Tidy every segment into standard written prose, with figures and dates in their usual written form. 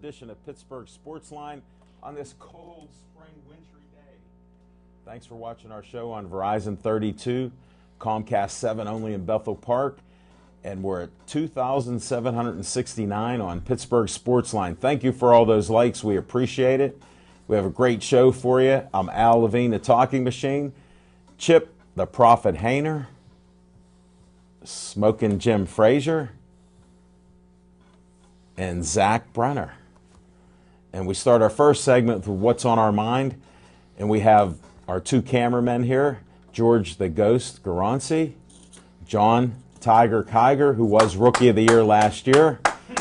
edition of Pittsburgh Sportsline on this cold spring wintry day. Thanks for watching our show on Verizon 32, Comcast 7 only in Bethel Park, and we're at 2,769 on Pittsburgh Sportsline. Thank you for all those likes. We appreciate it. We have a great show for you. I'm Al Levine, the Talking Machine, Chip, the Prophet Hayner, Smoking Jim Frazier, and Zach Brenner. And we start our first segment with What's on Our Mind. And we have our two cameramen here, George the Ghost Garanci, John Tiger Kiger, who was Rookie of the Year last year.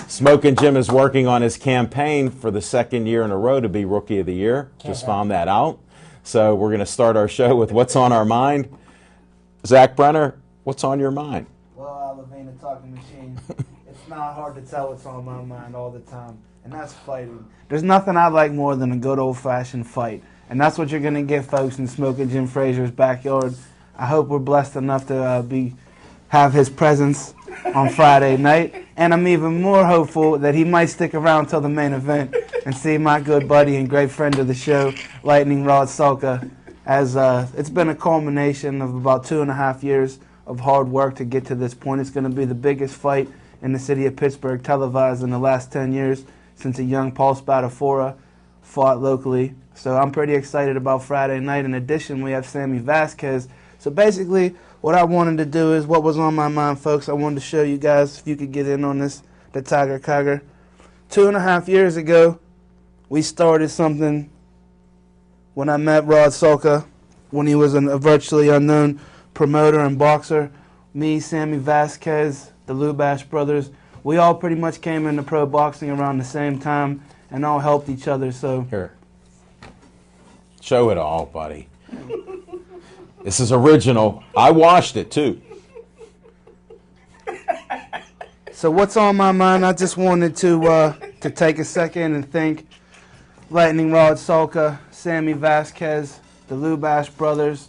Smoking Jim is working on his campaign for the second year in a row to be Rookie of the Year. Just found that out. So we're going to start our show with What's on Our Mind. Zach Brenner, what's on your mind? Well, Al Levine, the Talking Machine. It's not hard to tell what's on my mind all the time, and that's fighting. There's nothing I like more than a good old-fashioned fight, and that's what you're going to get, folks, in Smoking Jim Frazier's backyard. I hope we're blessed enough to have his presence on Friday night, and I'm even more hopeful that he might stick around till the main event and see my good buddy and great friend of the show, Lightning Rod Sulka, as it's been a culmination of about 2.5 years of hard work to get to this point. It's going to be the biggest fight in the city of Pittsburgh, televised in the last 10 years since a young Paul Spadafora fought locally. So I'm pretty excited about Friday night. In addition, we have Sammy Vasquez. So basically, what I wanted to do is what was on my mind, folks. I wanted to show you guys, if you could get in on this, the Tiger Kiger. 2.5 years ago, we started something when I met Rod Sulka, when he was a virtually unknown promoter and boxer. Me, Sammy Vasquez, the Lubash brothers, we all pretty much came into pro boxing around the same time and all helped each other. So here, show it all, buddy. This is original. I watched it too. So what's on my mind? I just wanted to take a second and thank Lightning Rod Sulka, Sammy Vasquez, the Lubash brothers,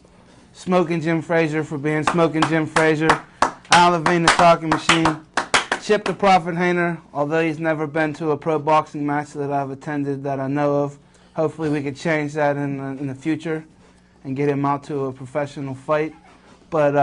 Smoking Jim Frazier for being Smoking Jim Frazier, Al Levine, the Talking Machine, Chip the Prophet Hayner, although he's never been to a pro boxing match that I've attended that I know of. Hopefully we could change that in the future and get him out to a professional fight. But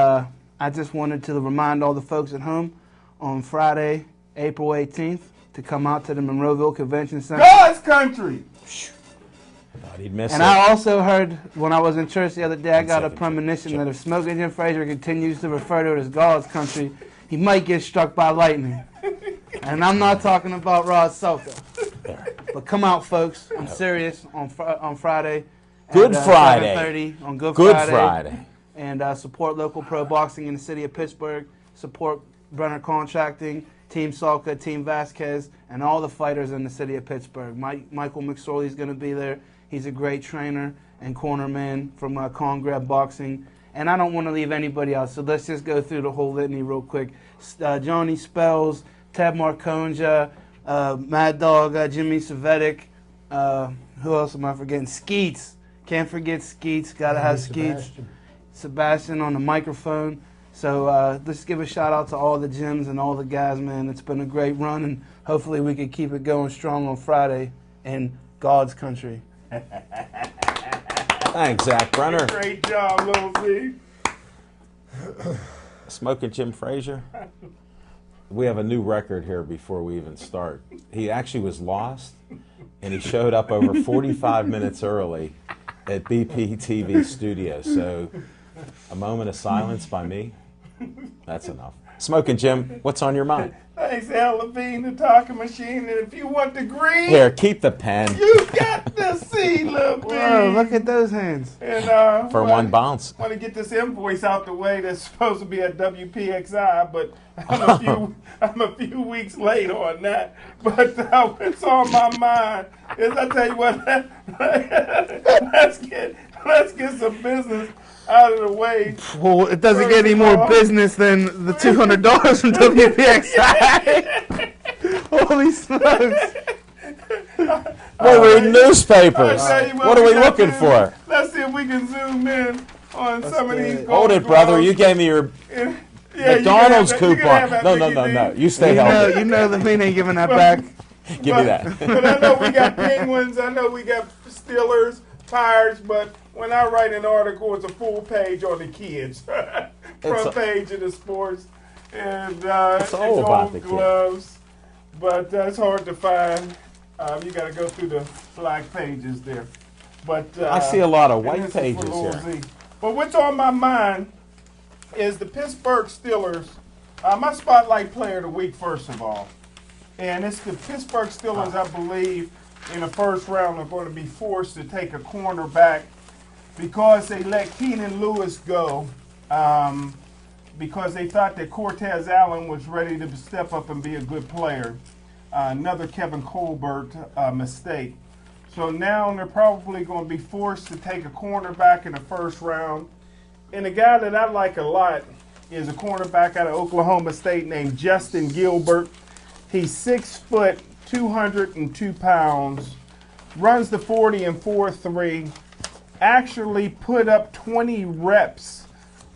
I just wanted to remind all the folks at home on Friday, April 18th, to come out to the Monroeville Convention Center. God's country! Thought he'd miss And it. I also heard, when I was in church the other day, I got a premonition that if Smoking Jim Frazier continues to refer to it as God's country, he might get struck by lightning. And I'm not talking about Rod Sulka. But come out, folks. I'm serious on Friday. Good at, Friday. 7:30 on Good Friday. And support local pro boxing in the city of Pittsburgh. Support Brenner Contracting, Team Sulka, Team Vasquez, and all the fighters in the city of Pittsburgh. Michael McSorley is going to be there. He's a great trainer and cornerman from Congrab Boxing. And I don't want to leave anybody out, so let's just go through the whole litany real quick. Johnny Spells, Ted Marconja, Mad Dog, Jimmy Savetic. Who else am I forgetting? Skeets. Can't forget Skeets. Got to have Skeets. Sebastian on the microphone. So let's give a shout out to all the gyms and all the guys, man. It's been a great run, and hopefully we can keep it going strong on Friday in God's country. Thanks, Zach Brenner. Great job, Little Z. Smoking Jim Frazier. We have a new record here before we even start. He actually was lost, and he showed up over 45 minutes early at BP TV studio. So a moment of silence by me. That's enough. Smoking Jim, what's on your mind? Thanks, Al Levine, the Talking Machine. And if you want the green, Here, keep the pen. you got the C, Levine. Whoa, look at those hands. And, For one bounce. Want to get this invoice out the way that's supposed to be at WPXI, but I'm a few weeks late on that. But what's on my mind is, I tell you what, let's get some business out of the way. Well, it doesn't get any more business than the $200 from WPXI. Holy smokes. We're reading newspapers. What are we looking for? Let's see if we can zoom in on some of these. Hold it, brother. You gave me your Yeah, McDonald's you can coupon. have No. Mickey D. You stay healthy. You know the mean ain't giving that back. Give me that. But I know we got Penguins. I know we got Steelers, Pirates. But when I write an article, it's a full page on the kids. Front page of the sports. And it's all about the gloves. But it's hard to find. You got to go through the black pages there. But I see a lot of white pages here. Z. But what's on my mind is the Pittsburgh Steelers. My spotlight player of the week, first of all. And it's the Pittsburgh Steelers, I believe, in the first round are going to be forced to take a cornerback because they let Keenan Lewis go because they thought that Cortez Allen was ready to step up and be a good player. Another Kevin Colbert mistake. So now they're probably going to be forced to take a cornerback in the first round. And a guy that I like a lot is a cornerback out of Oklahoma State named Justin Gilbert. He's 6 foot, 202 pounds, runs the 40 and 4.3, actually put up 20 reps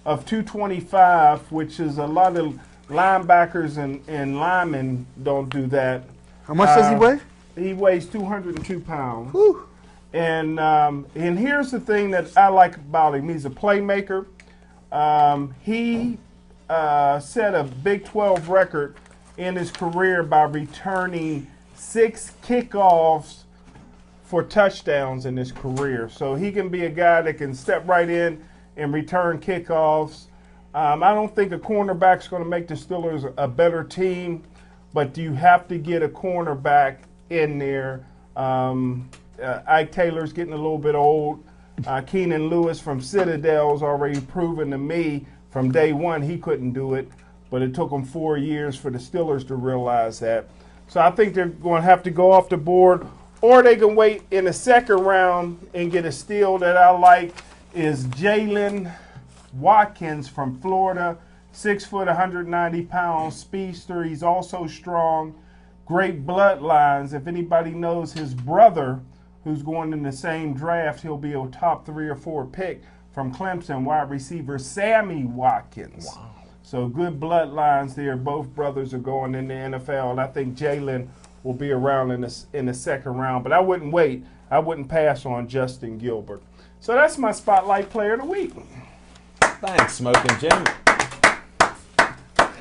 of 225, which is a lot of linebackers and linemen don't do that. How much does he weigh? He weighs 202 pounds. Whew. And here's the thing that I like about him. He's a playmaker. He set a Big 12 record in his career by returning 6 kickoffs for touchdowns in his career. So he can be a guy that can step right in and return kickoffs. I don't think a cornerback's going to make the Steelers a better team, but you have to get a cornerback in there. Ike Taylor's getting a little bit old. Keenan Lewis from Citadel's already proven to me from day one he couldn't do it, but it took him 4 years for the Steelers to realize that. So I think they're going to have to go off the board, or they can wait in the second round and get a steal that I like is Jalen Watkins from Florida, 6 foot, 190 pounds, speedster. He's also strong. Great bloodlines. If anybody knows his brother, who's going in the same draft, he'll be a top 3 or 4 pick from Clemson, wide receiver Sammy Watkins. Wow. So good bloodlines there. Both brothers are going in the NFL, and I think Jalen will be around in the second round. But I wouldn't wait. I wouldn't pass on Justin Gilbert. So that's my spotlight player of the week. Thanks, Smoking Jim.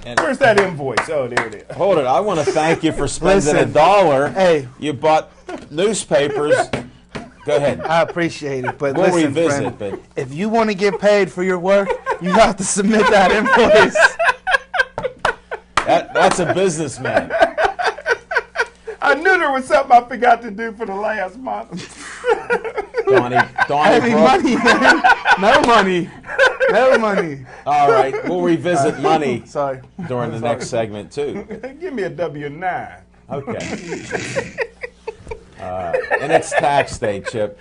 And where's that invoice? Oh, there it is. Hold it. I want to thank you for spending Listen, $1. Hey. You bought newspapers. Go ahead. I appreciate it, but We'll listen, revisit, friend, but if you want to get paid for your work, you have to submit that invoice. that's a businessman. I knew there was something I forgot to do for the last month. Donnie Heavy Brook. money, man. No money. No money. All right, we'll revisit money Sorry. during the next segment too. Give me a W-9. Okay. And it's tax day, Chip.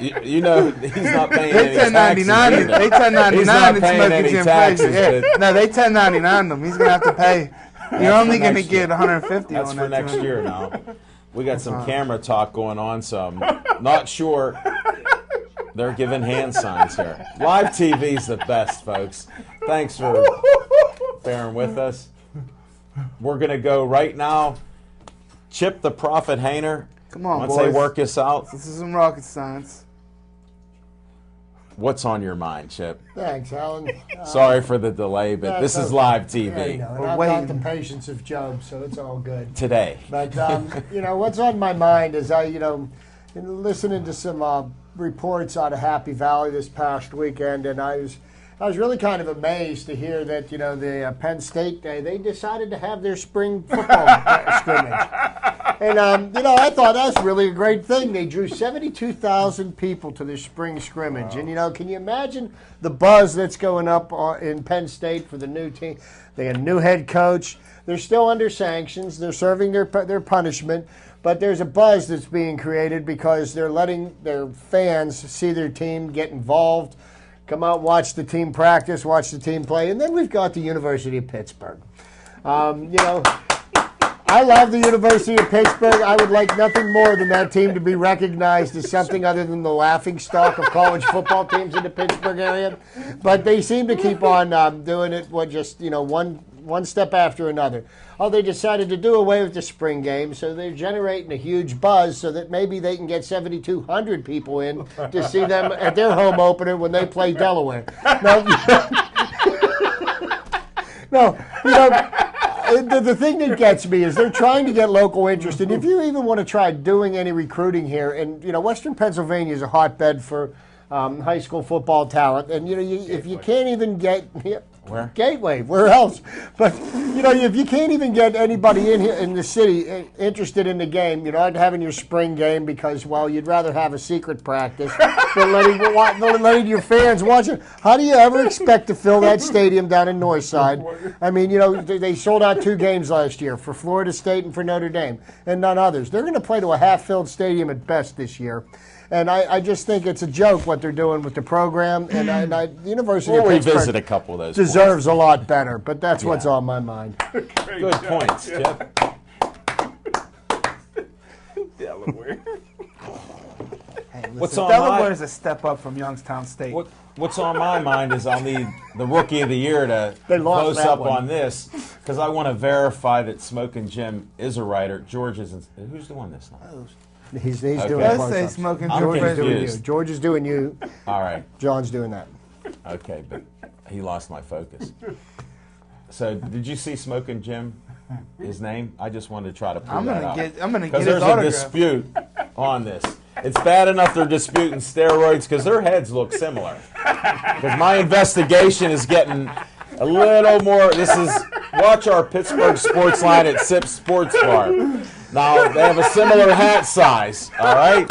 You know he's not paying They any taxes 1099. either. They 1099. He's not and paying Smoking any Jim taxes, Frazier. Yeah. but- No, they 1099 them. He's gonna have to pay. You're That's only for gonna next get year. 150 That's on for that. next 200. year now. We got some camera talk going on, so I'm not sure. They're giving hand signs here. Live TV's the best, folks. Thanks for bearing with us. We're going to go right now. Chip the Prophet Hainer. Come on, Once boys. they work us out, This is some rocket science. what's on your mind, Chip? Thanks, Alan. Sorry for the delay, but that's this is okay. live I TV know, and We're I've waiting. got the patience of Job, so it's all good. today. But what's on my mind is in listening to some reports out of Happy Valley this past weekend, and I was really kind of amazed to hear that the Penn State they decided to have their spring football scrimmage, and I thought that's really a great thing. They drew 72,000 people to their spring scrimmage, Wow. and can you imagine the buzz that's going up in Penn State for the new team? They had a new head coach. They're still under sanctions. They're serving their punishment. But there's a buzz that's being created because they're letting their fans see their team get involved, come out and watch the team practice, watch the team play. And then we've got the University of Pittsburgh. I love the University of Pittsburgh. I would like nothing more than that team to be recognized as something other than the laughingstock of college football teams in the Pittsburgh area. But they seem to keep on doing it. One one step after another. Oh, they decided to do away with the spring game, so they're generating a huge buzz so that maybe they can get 7,200 people in to see them at their home opener when they play Delaware. No, the thing that gets me is they're trying to get local interest. And if you even want to try doing any recruiting here, and, Western Pennsylvania is a hotbed for high school football talent. And, if you can't even get... Where? Gateway, where else? But, if you can't even get anybody in here in the city interested in the game, having your spring game because, well, you'd rather have a secret practice than letting your fans watch it. How do you ever expect to fill that stadium down in Northside? I mean, they sold out 2 games last year for Florida State and for Notre Dame and none others. They're going to play to a half-filled stadium at best this year. And I just think it's a joke what they're doing with the program. And the University of Pittsburgh revisit a couple of those deserves a lot better. But that's what's on my mind. Good points, Chip. Delaware. Hey, listen, What's on Delaware is a step up from Youngstown State. What's on my mind is I'll need the Rookie of the Year to They lost close that up one. on this because I want to verify that Smoking Jim is a writer. George isn't. Who's doing this now? He's doing Let's close say ups. Smoking I'm George. George is doing you. confused. George is doing you. All right. John's doing that. Okay, but he lost my focus. So, did you see Smoking Jim? His name? I just wanted to try to pull I'm that gonna out. get his Because there's a autograph. dispute on this. It's bad enough they're disputing steroids because their heads look similar. Because my investigation is getting a little more. Watch our Pittsburgh sports line at Sip Sports Bar. Now they have a similar hat size. All right.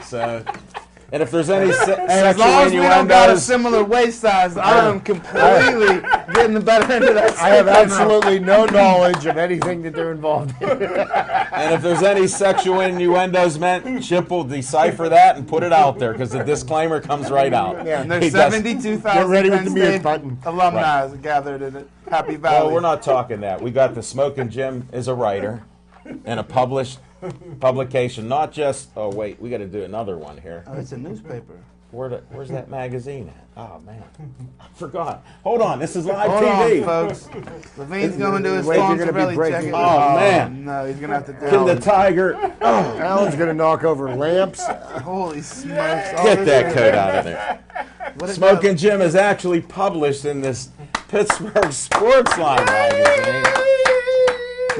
So, and if there's any As sexual long as we don't got a innuendos, similar waist size, I am completely getting the better end of that. I have spectrum. absolutely no knowledge of anything that they're involved in. and if there's any sexual innuendos meant, Chip will decipher that and put it out there because the disclaimer comes right out. Yeah. And there's He does- 72,000 Get ready with Penn the mute State button. alumni gathered in Happy Valley. Well, we're not talking that. We got the Smoking Jim is a writer and a published publication, not just. Oh wait, we got to do another one here. Oh, it's a newspaper. Where's that magazine at? Oh man, I forgot. Hold on, this is live Hold TV. on, folks. Levine's going to his Wait, you're phone gonna to be really breaking check it. the- Oh, man. No, he's going to have to do Can the it. tiger Alan's going to knock over lamps. Holy smokes. All get this that is- coat out of there? What it Smoking Jim is actually published in this Pittsburgh Sports Line magazine.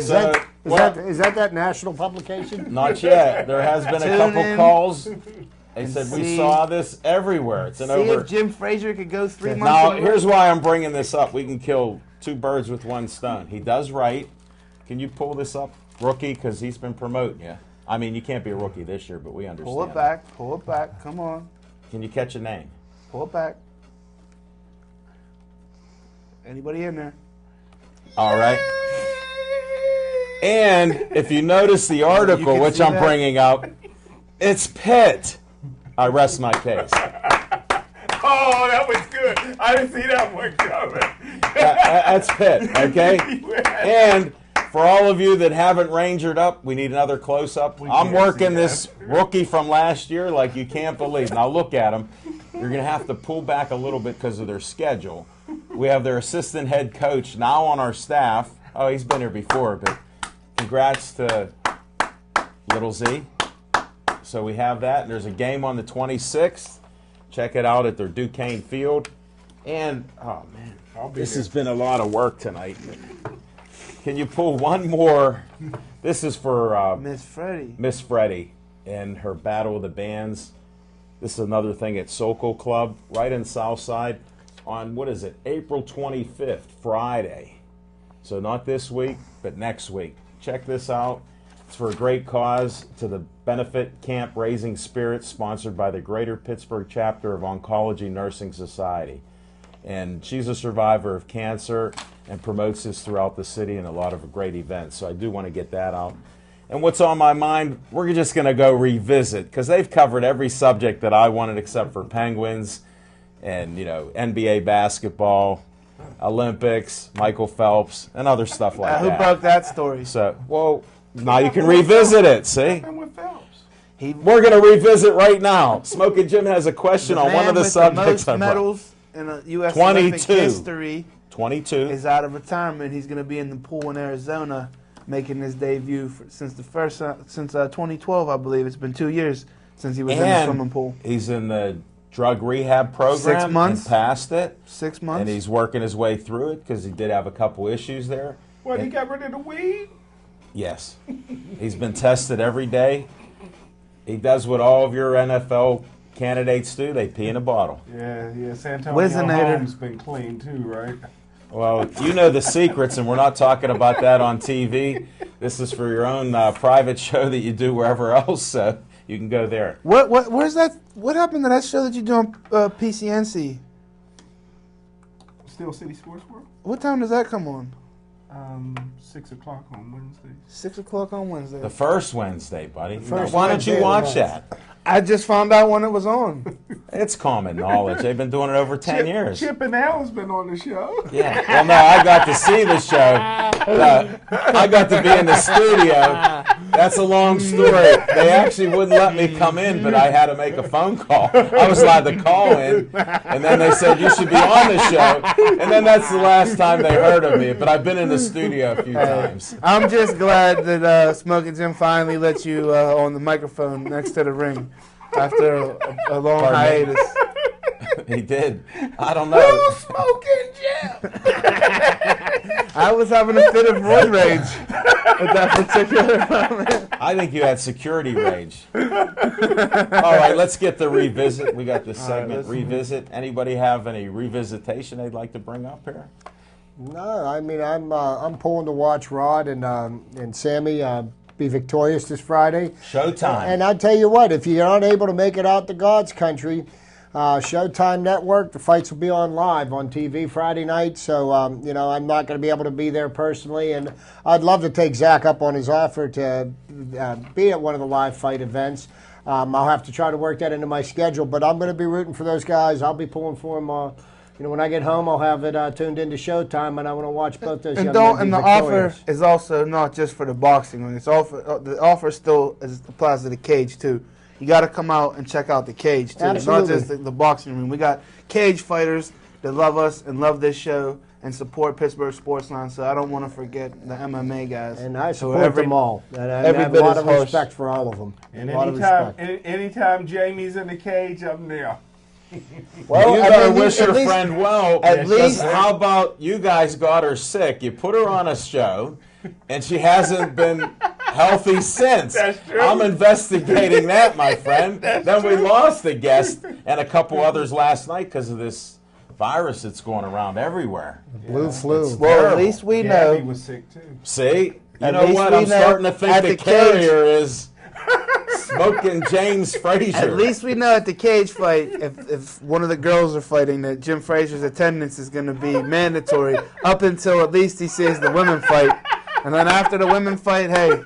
So, Is that national publication? not yet. There has been a Tune couple in calls. They said we see- saw this everywhere. It's an See over. if Jim Frazier could go 3 months Now, in a row. here's why I'm bringing this up. We can kill 2 birds with 1 stone. He does write. Can you pull this up, rookie? Because he's been promoting you. I mean, you can't be a rookie this year, but we understand. Pull it back. Pull it back. Come on. Can you catch a name? Pull it back. Anybody in there? All right. And if you notice the article, can which see I'm that? bringing up, it's Pitt. I rest my case. Oh, that was good. I didn't see that one coming. That's Pitt, okay? And for all of you that haven't rangered up, we need another close-up. I'm can't working see this rookie from last year like you can't believe. Now look at him. You're going to have to pull back a little bit because of their schedule. We have their assistant head coach now on our staff. Oh, he's been here before, but congrats to Little Z. So we have that. There's a game on the 26th. Check it out at their Duquesne Field. And, oh man, this has been a lot of work tonight. Can you pull one more? This is for Miss Freddie. Miss Freddie and her Battle of the Bands. This is another thing at Sokol Club, right in Southside, on, what is it, April 25th, Friday. So not this week, but next week. Check this out. It's for a great cause, to the benefit camp Raising Spirits, sponsored by the Greater Pittsburgh chapter of Oncology Nursing Society. And she's a survivor of cancer and promotes this throughout the city and a lot of great events. So I do want to get that out. And what's on my mind, we're just going to go revisit, because they've covered every subject that I wanted except for Penguins and, you know, NBA basketball, Olympics, Michael Phelps, and other stuff like Who that. broke that story? So, well, now you can revisit it, see? And with Phelps. He We're going to revisit right now. Smoking Jim has a question on one of the with subjects the I most brought. medals in a U.S. Olympic 22. history. 22. is out of retirement. He's going to be in the pool in Arizona, making his debut since 2012, I believe. It's been 2 years since he was in the swimming pool. He's in the drug rehab program 6 months. and passed it. 6 months. And he's working his way through it because he did have a couple issues there. What, he And- got rid of the weed? Yes. He's been tested every day. He does what all of your NFL candidates do. They pee in a bottle. Yeah. Santonio Wizinator. Holmes been clean too, right? Well, you know the secrets, and we're not talking about that on TV. This is for your own private show that you do wherever else, so you can go there. Where's that? What happened to that show that you do on PCNC? Steel City Sports World? What time does that come on? 6 o'clock on Wednesday. 6 o'clock on Wednesday. The first Wednesday, buddy. First Why don't Wednesday you of the watch month. that? I just found out when it was on. It's common knowledge. They've been doing it over 10 years. Chip and Al's been on the show. Yeah. Well, no, I got to see the show. I got to be in the studio. That's a long story. They actually wouldn't let me come in, but I had to make a phone call. I was allowed to call in, and then they said, you should be on the show. And then that's the last time they heard of me. But I've been in the studio a few times. I'm just glad that Smoking Jim finally let you on the microphone next to the ring after a long Pardon me? hiatus. He did. I don't know. Smoking Jim! I was having a fit of roid rage at that particular moment. I think you had security rage. All right, let's get the revisit. We got this segment, revisit. Anybody have any revisitation they'd like to bring up here? No, I mean I'm pulling to watch Rod and Sammy be victorious this Friday. Showtime. And I tell you what, if you're unable to make it out to God's country, Showtime Network, the fights will be on live on TV Friday night. So I'm not going to be able to be there personally, and I'd love to take Zach up on his offer to be at one of the live fight events. I'll have to try to work that into my schedule, but I'm going to be rooting for those guys. I'll be pulling for them. When I get home, I'll have it tuned into Showtime, and I want to watch both those young men be And the victorious. offer is also not just for the boxing ring. The offer still applies to the cage too. You got to come out and check out the cage too. Absolutely. Not just the boxing ring. We got cage fighters that love us and love this show and support Pittsburgh Sportsline. So I don't want to forget the MMA guys. And I So support them all. And I every have a bit lot as of harsh. respect for all of them. And a lot of anytime, respect. anytime Jamie's in the cage, I'm there. Well, you I gotta mean, wish at your least- friend well. at because least- how about you guys got her sick? You put her on a show, and she hasn't been healthy since. That's true. I'm investigating that, my friend. Then we lost a guest and a couple others last night because of this virus that's going around everywhere. Blue flu. Well, terrible. at least we Gabby know. was sick too. See? You At know least what? we I'm know starting to think at the the cage- carrier is Smoking James Frazier. At least we know at the cage fight, if one of the girls are fighting, that Jim Frazier's attendance is going to be mandatory up until at least he sees the women fight. And then after the women fight, hey,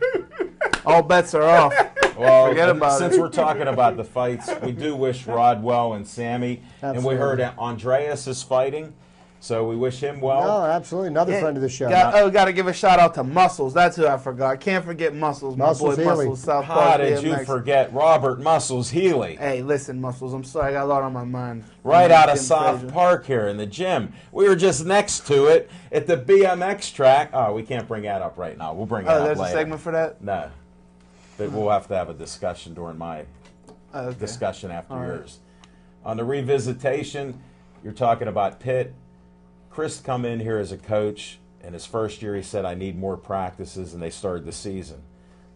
all bets are off. Well, Forget about since it. we're talking about the fights, we do wish Rodwell and Sammy, and we heard Absolutely. that Andreas is fighting, so we wish him well. No, absolutely. Another friend of the show. Got to give a shout out to Muscles. That's who I forgot. Can't forget Muscles. My Muscles boy Healy. Muscles, South How Park. did you BMX. forget Robert Muscles Healy? Hey, listen, Muscles. I'm sorry. I got a lot on my mind. Right out of Jim South Frazier. Park here in the gym. We were just next to it at the BMX track. Oh, we can't bring that up right now. We'll bring it Oh, up there's later. a segment for that? No. But we'll have to have a discussion during my Okay. discussion after All right. yours. On the revisitation, you're talking about Pitt. Chris come in here as a coach, and his first year he said, I need more practices, and they started the season.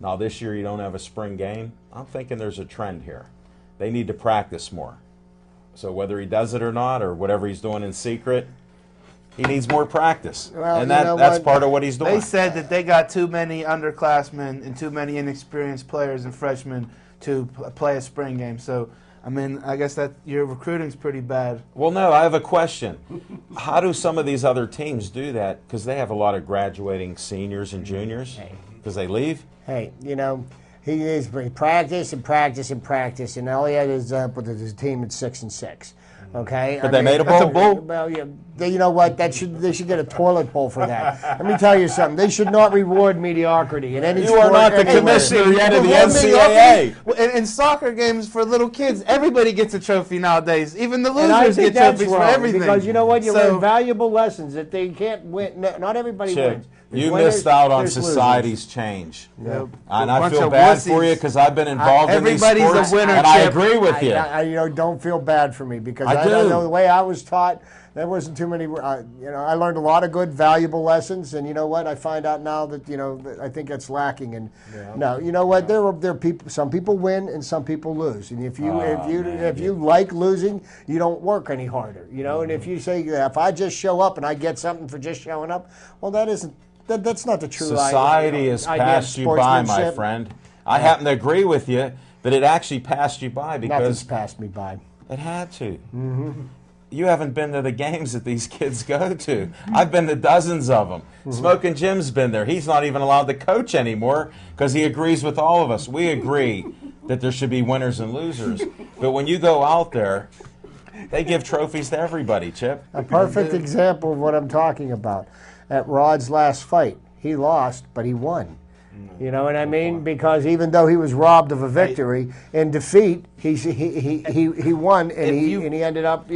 Now this year you don't have a spring game. I'm thinking there's a trend here. They need to practice more. So whether he does it or not, or whatever he's doing in secret, he needs more practice. Well, and you know that's what? part of what he's doing. They said that they got too many underclassmen and too many inexperienced players and freshmen to play a spring game. So, I mean, I guess that your recruiting's pretty bad. Well, no, I have a question. How do some of these other teams do that? Because they have a lot of graduating seniors and juniors. Because they leave. Hey, he practice and practice and practice, and all he had is with his team at 6-6. Okay, But they made a bowl? Well, yeah, you know what? They should get a toilet bowl for that. Let me tell you something. They should not reward mediocrity in any You sport. are not the anywhere. commissioner yet of the Well, NCAA. In soccer games for little kids, everybody gets a trophy nowadays. Even the And I losers think get that's trophies for wrong, everything. because you know what? You So- learn valuable lessons that they can't win. Not everybody Chip, wins. There's you winners, missed out on there's losers. society's change. Yeah. And A I bunch feel of bad for wussies. you because I've been involved in these Everybody's a sports, winner, and I Chip. agree with you. Don't feel bad for me, because I I do. don't know the way I was taught. There wasn't too many. I learned a lot of good, valuable lessons, and you know what? I find out now that that I think that's lacking. And no, you know what? There are people. Some people win, and some people lose. And if you like losing, you don't work any harder. And if you say if I just show up and I get something for just showing up, well, that's not the true Society has idea of passed you by, my sportsmanship. friend. I happen to agree with you, but it actually passed you by Nothing's because passed me by. it had to. Mm-hmm. You haven't been to the games that these kids go to. I've been to dozens of them. Smoking Jim's been there. He's not even allowed to coach anymore because he agrees with all of us. We agree that there should be winners and losers. But when you go out there, they give trophies to everybody, Chip. A perfect example of what I'm talking about. At Rod's last fight, he lost, but he won. You know what I mean? Because even though he was robbed of a victory, in defeat, he won, and he ended up,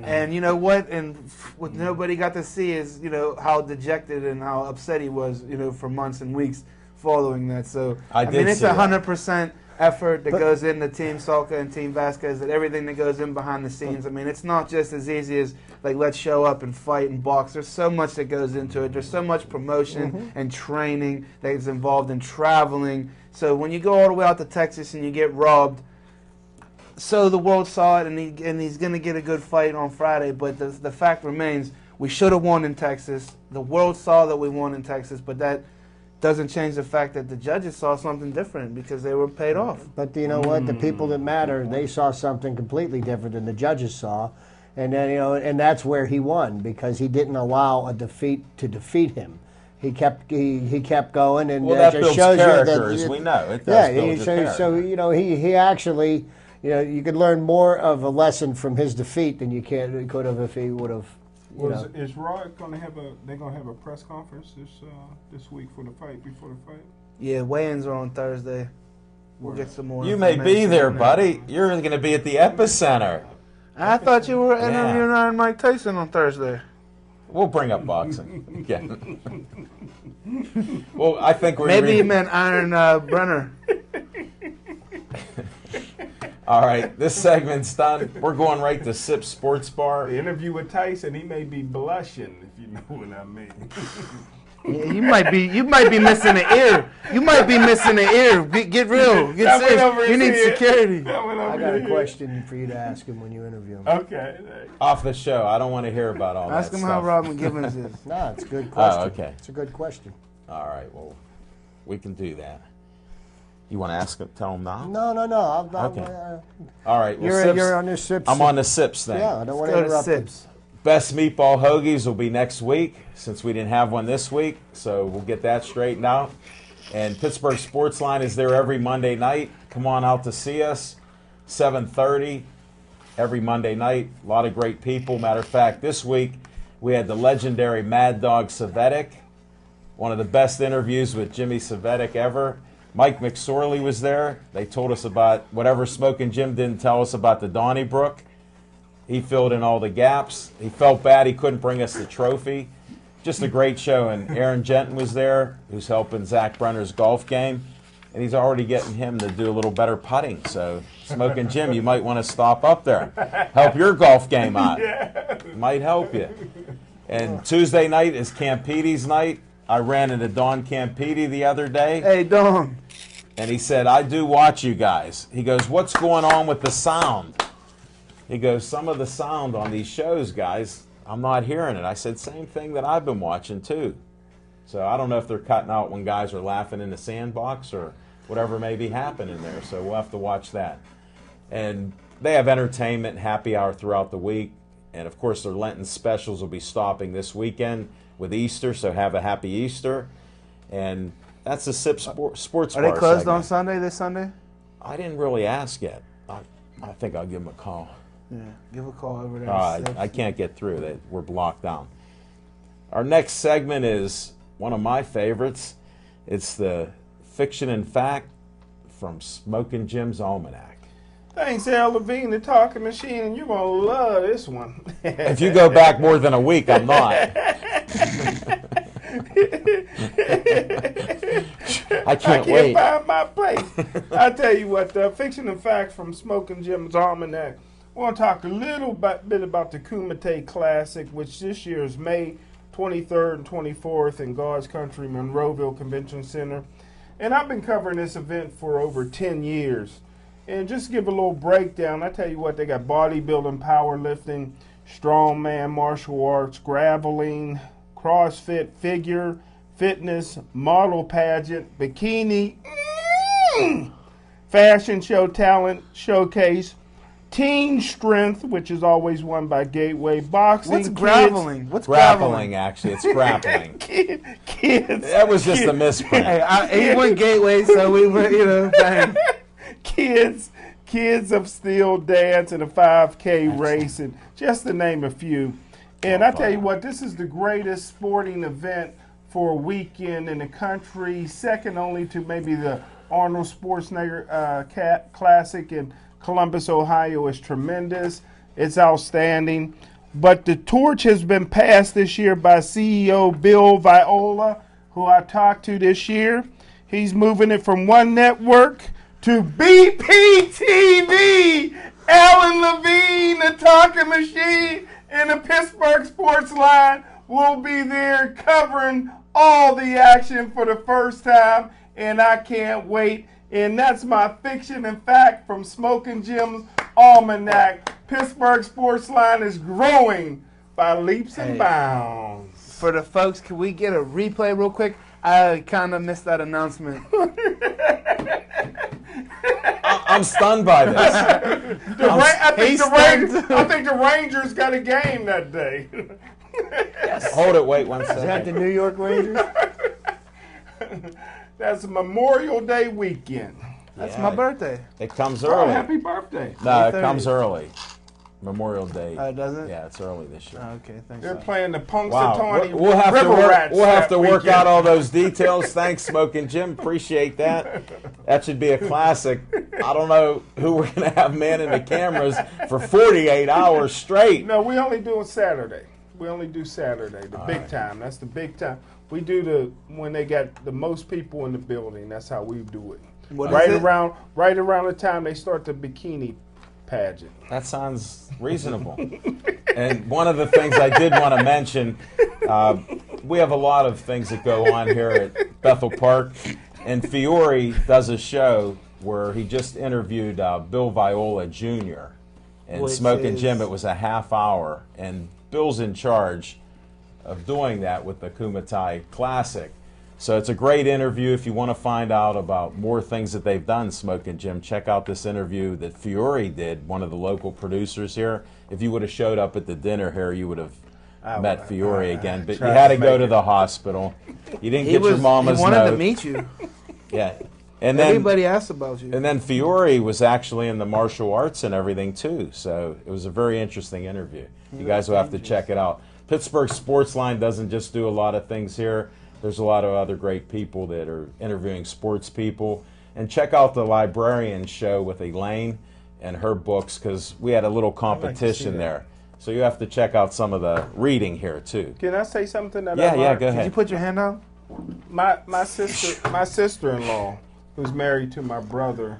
And you know what? And what nobody got to see is, how dejected and how upset he was, for months and weeks following that. So I mean, did it's see that. 100% effort that goes into Team Salka and Team Vasquez, and everything that goes in behind the scenes. I mean, it's not just as easy as let's show up and fight and box. There's so much that goes into it. There's so much promotion and training that is involved in traveling. So when you go all the way out to Texas and you get robbed, so the world saw it, and he's going to get a good fight on Friday. But the fact remains, we should have won in Texas. The world saw that we won in Texas, but that doesn't change the fact that the judges saw something different because they were paid off. But you know what? The people that matter, they saw something completely different than the judges saw. And then, and that's where he won, because he didn't allow a defeat to defeat him. He kept going, and Well, that that just builds shows character, you that as we know. It does build your so character. he actually, you could learn more of a lesson from his defeat than you could have if he would have. Is Rod going to have a press conference this week for the fight, before the fight? Yeah, weigh-ins are on Thursday. We'll get some more. You may be information there, on that. buddy. You're going to be at the epicenter. I thought you were interviewing Iron Mike Tyson on Thursday. We'll bring up boxing again. Well, I think we're Maybe you meant Iron Brenner. All right, this segment's done. We're going right to Sip Sports Bar. The interview with Tyson, he may be blushing, if you know what I mean. Yeah, you might be missing an ear. You might be missing an ear. Get real. Get That went serious. over You his need head. security. I got a question for you to ask him when you interview him. Okay. Off the show. I don't want to hear about all Ask that him stuff. how Robin Givens is. No, it's a good question. okay. It's a good question. All right, well, we can do that. You want to ask him, tell him now? No. Okay. All right, well, Sips, You're on the Sips. I'm on the Sips thing. Yeah, I don't want Go to to interrupt you. Sips. Best meatball hoagies will be next week, since we didn't have one this week, so we'll get that straightened out. And Pittsburgh Sportsline is there every Monday night. Come on out to see us, 7:30 every Monday night. A lot of great people. Matter of fact, this week we had the legendary Mad Dog Savetic, one of the best interviews with Jimmy Savetic ever. Mike McSorley was there. They told us about whatever Smoking Jim didn't tell us about the Donnybrook. He filled in all the gaps. He felt bad he couldn't bring us the trophy. Just a great show. And Aaron Jensen was there, who's helping Zach Brenner's golf game. And he's already getting him to do a little better putting. So, Smoking Jim, you might want to stop up there. Help your golf game out. Might help you. And Tuesday night is Campede's night. I ran into Don Campede the other day. Hey, Don. And he said, I do watch you guys. He goes, what's going on with the sound? He goes, some of the sound on these shows, guys, I'm not hearing it. I said, same thing that I've been watching, too. So I don't know if they're cutting out when guys are laughing in the sandbox or whatever may be happening there. So we'll have to watch that. And they have entertainment, happy hour throughout the week. And, of course, their Lenten specials will be stopping this weekend with Easter, so have a happy Easter. And that's the Sip Sports Are Bar they closed segment. on Sunday, this Sunday? I didn't really ask yet. I think I'll give them a call. Yeah, give a call over there. I can't get through. We're blocked down. Our next segment is one of my favorites. It's the Fiction and Fact from Smoking Jim's Almanac. Thanks, Al Levine, the talking machine, and you're going to love this one. If you go back more than a week, I'm not. I can't wait. Find my place. I tell you what, the Fiction and Fact from Smoking Jim's Almanac. I want to talk a little bit about the Kumite Classic, which this year is May 23rd and 24th in God's Country, Monroeville Convention Center. And I've been covering this event for over 10 years. And just to give a little breakdown, I tell you what, they got bodybuilding, powerlifting, strongman, martial arts, graveling, CrossFit, figure, fitness, model pageant, bikini, fashion show, talent showcase, teen strength, which is always won by Gateway, boxing. What's kids, graveling? What's Grappling, actually. It's grappling. kids. That was just a misprint. Hey, he went Gateway, so we went, bang. Kids of Steel dance and a 5K race, and just to name a few. And I tell you what, this is the greatest sporting event for a weekend in the country, second only to maybe the Arnold Schwarzenegger Classic in Columbus, Ohio. Is tremendous. It's outstanding. But the torch has been passed this year by CEO Bill Viola, who I talked to this year. He's moving it from one network to BPTV. Alan Levine, the talking machine, and the Pittsburgh Sports Line will be there covering all the action for the first time, and I can't wait. And that's my Fiction and Fact from Smoking Jim's Almanac. Pittsburgh Sports Line is growing by leaps and bounds. For the folks, can we get a replay real quick? I kind of missed that announcement. I'm stunned by this. I think the Rangers got a game that day. Hold it, wait 1 Is that the second. New York Rangers? That's Memorial Day weekend. That's Yeah. my birthday. It comes Oh, early. happy birthday. No, it 3:30. comes early. Memorial Day. Does it? Yeah, it's early this year. Oh, okay, thanks. They're playing the Punxsutawney Wow, we'll have to River work. Rats We'll have that to work weekend. out all those details. Thanks, Smoking Jim. Appreciate that. That should be a classic. I don't know who we're gonna have manning the cameras for 48 hours straight. No, we only do it Saturday. We only do Saturday, the big time. That's the big time. We do when they got the most people in the building. That's how we do it. What right is it? around the time they start the bikini pageant. That sounds reasonable. And one of the things I did want to mention, we have a lot of things that go on here at Bethel Park, and Fiore does a show where he just interviewed Bill Viola Jr. and Which Smoking is- Jim. It was a half hour, and Bill's in charge of doing that with the Kumite Classic. So it's a great interview. If you want to find out about more things that they've done, Smoking Jim, check out this interview that Fiore did, one of the local producers here. If you would have showed up at the dinner here, you would have met Fiore again. But you tried had to to go make to it. the hospital. You didn't He get your was. mama's He wanted note. to meet you. Yeah. And then Everybody asked about you. and then Fiore was actually in the martial arts and everything too. So it was a very interesting interview. You guys will have to check it out. Pittsburgh Sports Line doesn't just do a lot of things here. There's a lot of other great people that are interviewing sports people. And check out the Librarian show with Elaine and her books, because we had a little competition there. So you have to check out some of the reading here too. Can I say something that I Yeah, learned? go Did you ahead. put your hand out? My sister-in-law, who's married to my brother,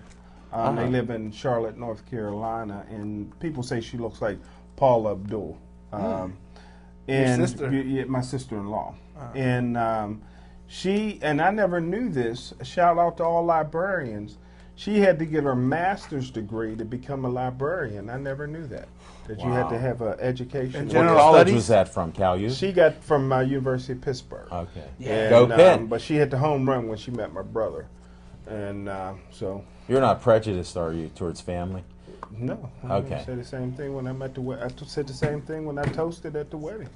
they live in Charlotte, North Carolina, and people say she looks like Paula Abdul. And sister? Yeah, my sister-in-law. And she, and I never knew this, shout out to all librarians, she had to get her master's degree to become a librarian. I never knew that you had to have an education. And What general college studies? was that from, Cal U? She got from University of Pittsburgh. Okay. Yeah. Go And, Pitt. but she hit the home run when she met my brother. And so, You're not prejudiced, are you, towards family? no. I Okay. said the same thing when I said the same thing when I toasted at the wedding.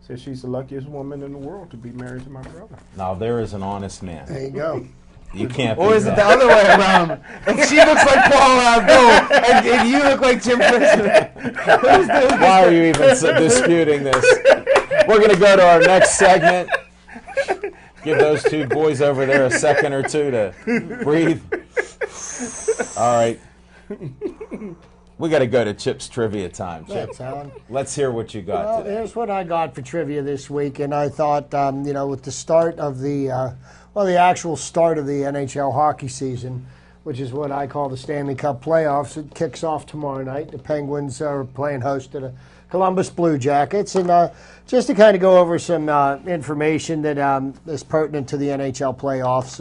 Said she's the luckiest woman in the world to be married to my brother. Now there is an honest man. There you go. You can't. Or beat is it that. the other way around? If she looks like Paul Abdul and you look like Jim Prisoner. Why are you even disputing this? We're going to go to our next segment. Give those two boys over there a second or two to breathe. All right. We got to go to Chip's trivia time. Chip, Thanks, Alan. let's hear what you got Well, today. here's what I got for trivia this week, and I thought, with the start of the actual start of the NHL hockey season, which is what I call the Stanley Cup playoffs, it kicks off tomorrow night. The Penguins are playing host to the Columbus Blue Jackets, and just to kind of go over some information that is pertinent to the NHL playoffs.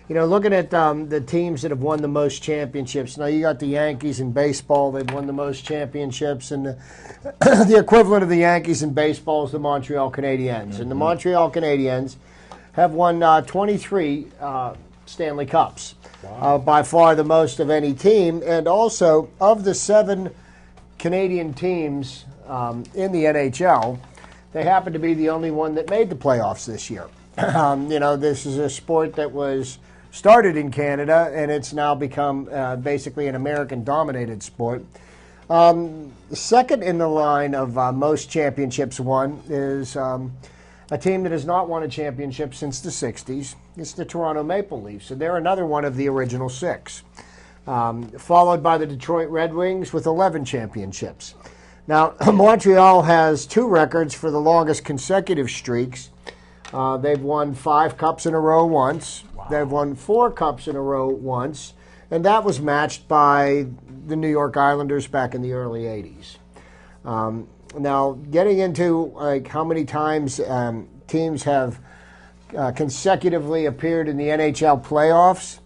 Looking at the teams that have won the most championships. Now, you got the Yankees in baseball. They've won the most championships. And the equivalent of the Yankees in baseball is the Montreal Canadiens. Mm-hmm. And the Montreal Canadiens have won 23 Stanley Cups. Wow. By far the most of any team. And also, of the 7 Canadian teams in the NHL, they happen to be the only one that made the playoffs this year. This is a sport that was started in Canada, and it's now become basically an American-dominated sport. Second in the line of most championships won is a team that has not won a championship since the 60s. It's the Toronto Maple Leafs, and they're another one of the original 6, followed by the Detroit Red Wings with 11 championships. Now, Montreal has 2 records for the longest consecutive streaks. They've won 5 cups in a row once. Wow. They've won 4 cups in a row once. And that was matched by the New York Islanders back in the early 80s. Now, getting into how many times teams have consecutively appeared in the NHL playoffs,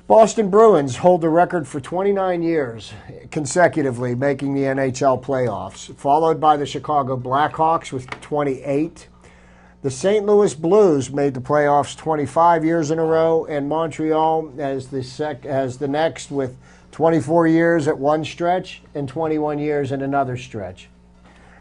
Boston Bruins hold the record for 29 years consecutively making the NHL playoffs, followed by the Chicago Blackhawks with 28. The St. Louis Blues made the playoffs 25 years in a row, and Montreal as the next with 24 years at one stretch and 21 years in another stretch.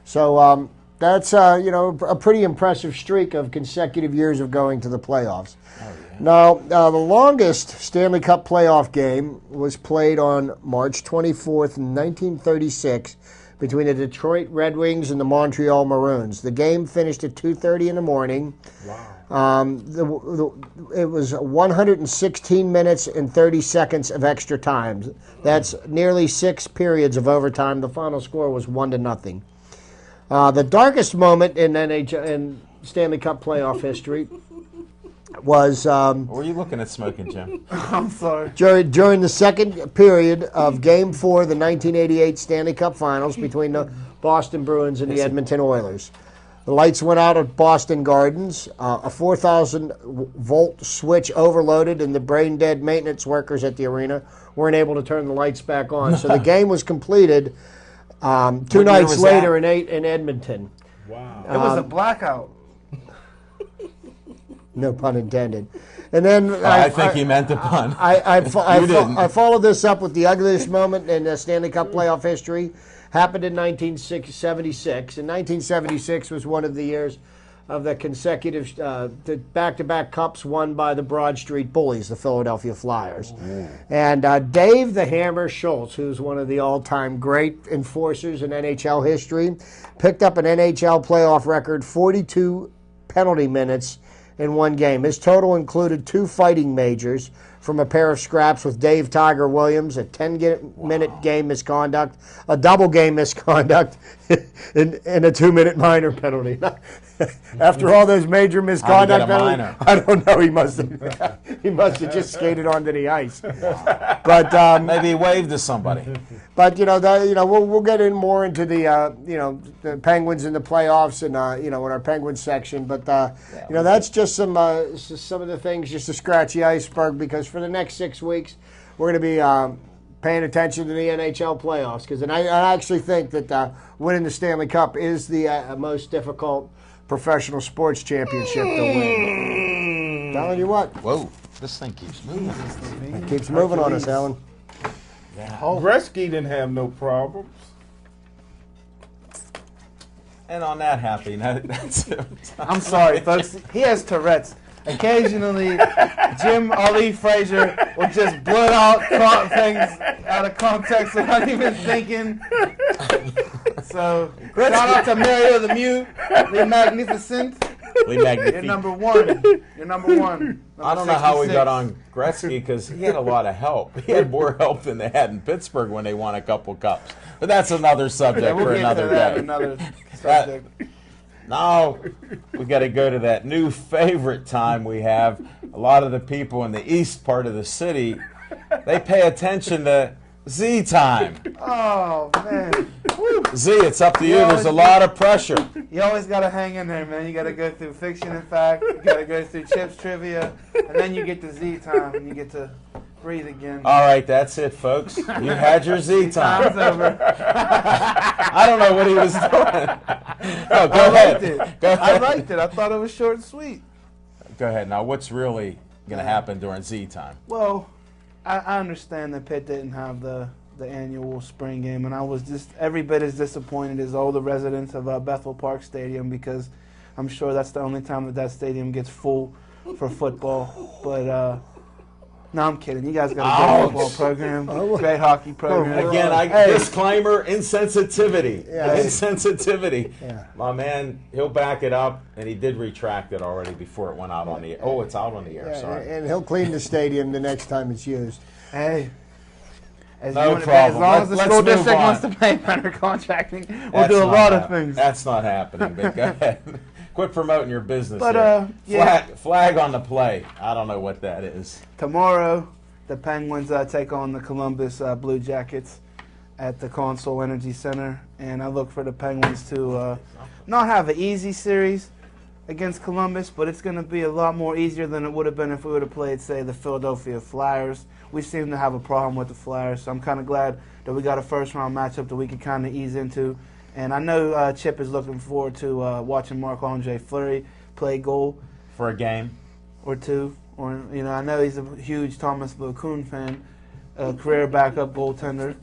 So that's a pretty impressive streak of consecutive years of going to the playoffs. Oh, yeah. Now, the longest Stanley Cup playoff game was played on March 24th, 1936, between the Detroit Red Wings and the Montreal Maroons. The game finished at 2:30 in the morning. Wow. It was 116 minutes and 30 seconds of extra time. That's nearly 6 periods of overtime. The final score was 1-0. The darkest moment in Stanley Cup playoff history was Were you looking at smoking, Jim? I'm sorry. during the second period of Game 4 of the 1988 Stanley Cup Finals between the Boston Bruins and the Edmonton Oilers. The lights went out at Boston Gardens. A 4,000-volt switch overloaded, and the brain-dead maintenance workers at the arena weren't able to turn the lights back on. So the game was completed 2 year nights was later that? in Edmonton. Wow. It was a blackout. No pun intended. And then I think he meant the pun. I didn't. followed this up with the ugliest moment in the Stanley Cup playoff history. Happened in 1976. And 1976 was one of the years of the consecutive the back-to-back cups won by the Broad Street Bullies, the Philadelphia Flyers. And Dave the Hammer Schultz, who's one of the all-time great enforcers in NHL history, picked up an NHL playoff record 42 penalty minutes in one game. His total included 2 fighting majors from a pair of scraps with Dave Tiger Williams, a 10-minute game misconduct, a double game misconduct, and a 2-minute minor penalty. After all those major misconduct a penalties, minor? I don't know. He must have just skated onto the ice. But Maybe he waved to somebody. but we'll get in more into the Penguins in the playoffs and in our Penguins section. But that's just some of the things just to scratch the iceberg, because for the next 6 weeks we're going to be paying attention to the NHL playoffs, because I actually think that winning the Stanley Cup is the most difficult professional sports championship to win. Telling you what, Whoa, this thing keeps moving. it keeps moving on us, Alan. Gretzky didn't have no problems. And on that happy note, that's it. I'm sorry, folks. He has Tourette's. Occasionally, Jim Ali Frazier will just blurt out things out of context without even thinking. So, shout out to Mario the Mute, the Magnificent. Lee Magnifique. You're number one. You're number one. I don't know how we got on Gretzky because he had a lot of help. He had more help than they had in Pittsburgh when they won a couple cups. But that's another subject We'll for get another to that, day. another subject. Now we got to go to that new favorite time we have. A lot of the people in the east part of the city, they pay attention to Z time. Oh, man. Z, it's up to you. Yeah, There's a lot of pressure. You always got to hang in there, man. You got to go through fiction and fact. You got to go through Chips trivia. And then you get to Z time and you get to breathe again. All right, that's it, folks. You had your Z Time's time. over. I don't know what he was doing. No, go I ahead. liked it. Go I ahead. liked it. I thought it was short and sweet. Go ahead. Now, what's really going to happen during Z time? Well, I understand that Pitt didn't have the annual spring game, and I was just every bit as disappointed as all the residents of Bethel Park Stadium because I'm sure that's the only time that stadium gets full for football. But no, I'm kidding. You guys got a great football program, great hockey program. Again, disclaimer, insensitivity. Yeah. Insensitivity. Yeah. My man, he'll back it up, and he did retract it already before it went out on the air. Oh, it's out on the air, Yeah, sorry. and he'll clean the stadium the next time it's used. Hey. As No as problem. long as the Let's school move district on. wants to pay better contracting, we'll That's do a not lot of happening. things. That's not happening, but go ahead. Quit promoting your business But, here. yeah. Flag on the play. I don't know what that is. Tomorrow, the Penguins take on the Columbus Blue Jackets at the Consol Energy Center, and I look for the Penguins to not have an easy series against Columbus, but it's going to be a lot more easier than it would have been if we would have played, say, the Philadelphia Flyers. We seem to have a problem with the Flyers, so I'm kind of glad that we got a first-round matchup that we can kind of ease into. And I know Chip is looking forward to watching Marc-Andre Fleury play goal For a game. or two. Or I know he's a huge Thomas Vokoun fan, career backup goaltender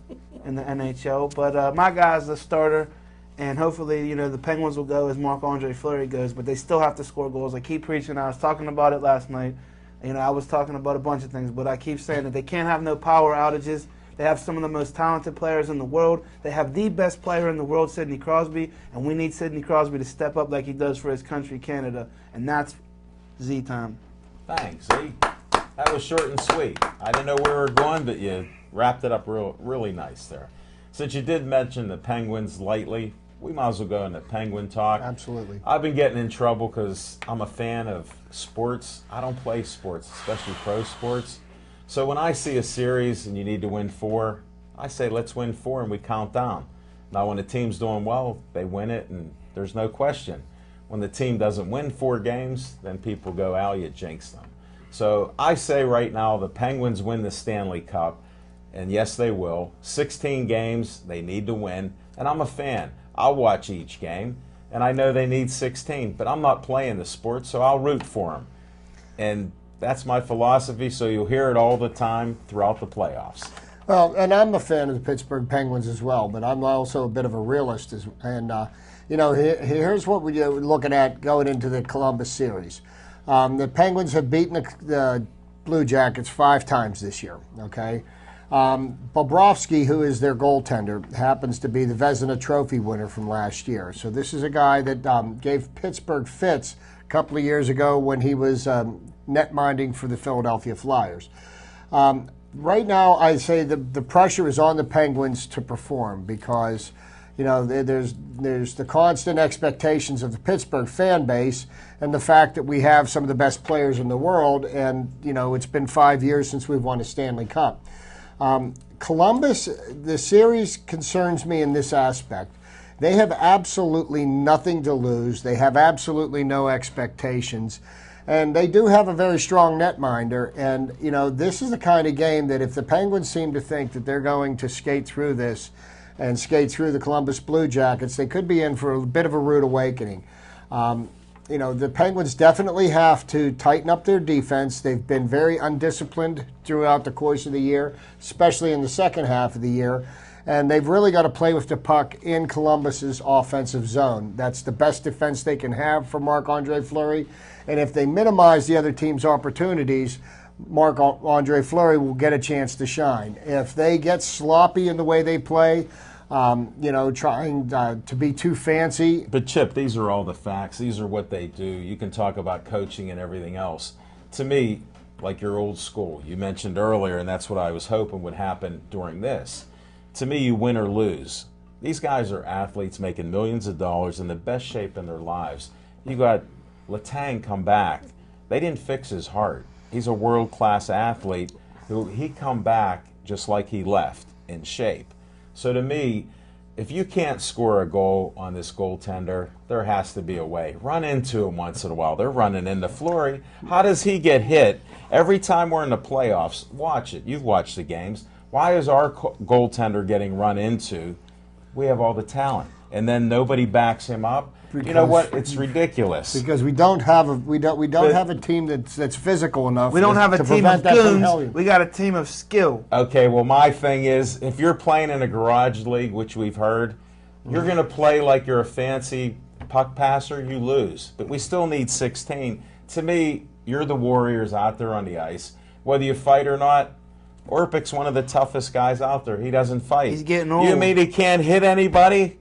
in the NHL. But my guy's a starter, and hopefully, the Penguins will go as Marc-Andre Fleury goes. But they still have to score goals. I keep preaching. I was talking about it last night. I was talking about a bunch of things, but I keep saying that they can't have no power outages. They have some of the most talented players in the world. They have the best player in the world, Sidney Crosby, and we need Sidney Crosby to step up like he does for his country, Canada. And that's Z time. Thanks, Z. That was short and sweet. I didn't know where we were going, but you wrapped it up really nice there. Since you did mention the Penguins lightly, we might as well go into Penguin talk. Absolutely. I've been getting in trouble because I'm a fan of sports. I don't play sports, especially pro sports. So when I see a series and you need to win 4, I say let's win 4 and we count down. Now when the team's doing well, they win it and there's no question. When the team doesn't win 4 games, then people go, "Al, you jinxed them." So I say right now the Penguins win the Stanley Cup, and yes, they will. 16 games, they need to win, and I'm a fan. I'll watch each game, and I know they need 16, but I'm not playing the sport, so I'll root for them. And that's my philosophy, so you'll hear it all the time throughout the playoffs. Well, and I'm a fan of the Pittsburgh Penguins as well, but I'm also a bit of a realist. Here's what we're looking at going into the Columbus series. The Penguins have beaten the Blue Jackets 5 times this year, okay? Bobrovsky, who is their goaltender, happens to be the Vezina Trophy winner from last year. So this is a guy that gave Pittsburgh fits a couple of years ago when he was netminding for the Philadelphia Flyers. Right now, I say the pressure is on the Penguins to perform because, there's the constant expectations of the Pittsburgh fan base and the fact that we have some of the best players in the world, and it's been 5 years since we've won a Stanley Cup. Columbus, the series concerns me in this aspect. They have absolutely nothing to lose. They have absolutely no expectations. And they do have a very strong netminder. And, this is the kind of game that if the Penguins seem to think that they're going to skate through this and skate through the Columbus Blue Jackets, they could be in for a bit of a rude awakening. The Penguins definitely have to tighten up their defense. They've been very undisciplined throughout the course of the year, especially in the second half of the year. And they've really got to play with the puck in Columbus's offensive zone. That's the best defense they can have for Marc-Andre Fleury. And if they minimize the other team's opportunities, Marc-Andre Fleury will get a chance to shine. If they get sloppy in the way they play, trying to be too fancy. But Chip, these are all the facts. These are what they do. You can talk about coaching and everything else. To me, like your old school, you mentioned earlier, and that's what I was hoping would happen during this. To me, you win or lose. These guys are athletes making millions of dollars in the best shape in their lives. You got Letang come back. They didn't fix his heart. He's a world-class athlete who he come back just like he left, in shape. So to me, if you can't score a goal on this goaltender, there has to be a way. Run into him once in a while. They're running into Fleury. How does he get hit every time we're in the playoffs? Watch it. You've watched the games. Why is our goaltender getting run into? We have all the talent, and then nobody backs him up. You know what? It's ridiculous. Because we don't have a team that's physical enough. We don't have a to team of prevent that from goons. happening. We got a team of skill. Okay, well, my thing is, if you're playing in a garage league, which we've heard, you're going to play like you're a fancy puck passer, you lose. But we still need 16. To me, you're the Warriors out there on the ice. Whether you fight or not, Orpik's one of the toughest guys out there. He doesn't fight. He's getting old. You mean he can't hit anybody?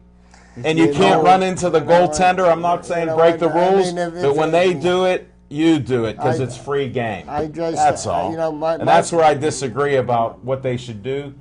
And you getting can't old. run into the goaltender? I'm not saying break the I rules, mean, if but when they it- do it, you do it because I- it's free game. That's That's all. And that's where I disagree about what they should do,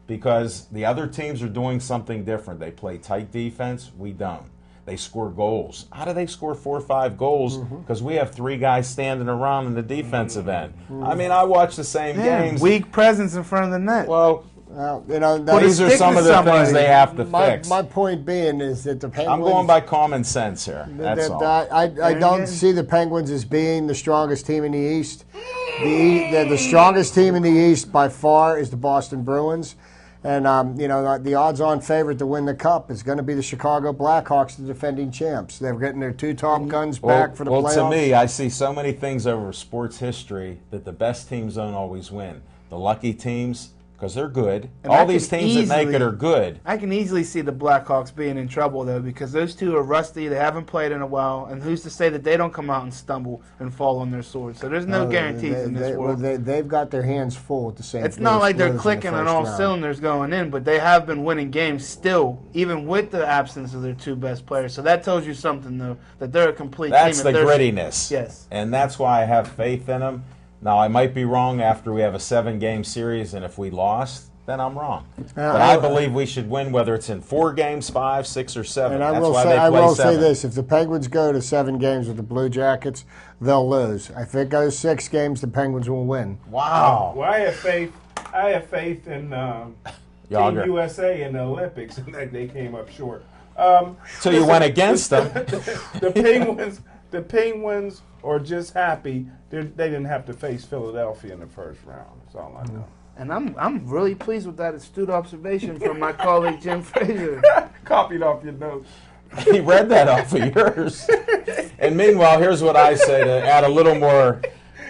because the other teams are doing something different. They play tight defense. We don't. They score goals. How do they score 4 or 5 goals? Because we have 3 guys standing around in the defensive end. I mean, I watch the same games. Weak presence in front of the net. Well, Put these a are stick some to of the somebody. things they have to my fix. point being is that the Penguins. I'm going by common sense here. That's all. I don't see the Penguins as being the strongest team in the East. The strongest team in the East by far is the Boston Bruins. And, the odds-on favorite to win the Cup is going to be the Chicago Blackhawks, the defending champs. They're getting their 2 top guns back for the playoffs. Well, to me, I see so many things over sports history that the best teams don't always win. The lucky teams, because they're good. And I All these can teams that make it easily- are good. I can easily see the Blackhawks being in trouble, though, because those 2 are rusty. They haven't played in a while. And who's to say that they don't come out and stumble and fall on their swords? So there's no guarantees in this world. They've got their hands full at the same time. It's not like they're clicking on all cylinders going in, but they have been winning games still, even with the absence of their 2 best players. So that tells you something, though, that they're a complete That's team. the If they're- grittiness. Yes. And that's why I have faith in them. Now, I might be wrong after we have a 7-game series, and if we lost, then I'm wrong. But I believe we should win, whether it's in 4 games, 5, 6, or 7. And I That's will why say, they I play will say 7. this: if the Penguins go to 7 games with the Blue Jackets, they'll lose. If it goes 6 games, the Penguins will win. Wow. Well, I have faith. I have faith in Yager. Team USA in the Olympics, and that they came up short. So you went against them. The Penguins are just happy they didn't have to face Philadelphia in the first round. That's all I know. And I'm really pleased with that astute observation from my colleague Jim Frazier. Copied off your notes. He read that off of yours. And meanwhile, here's what I say to add a little more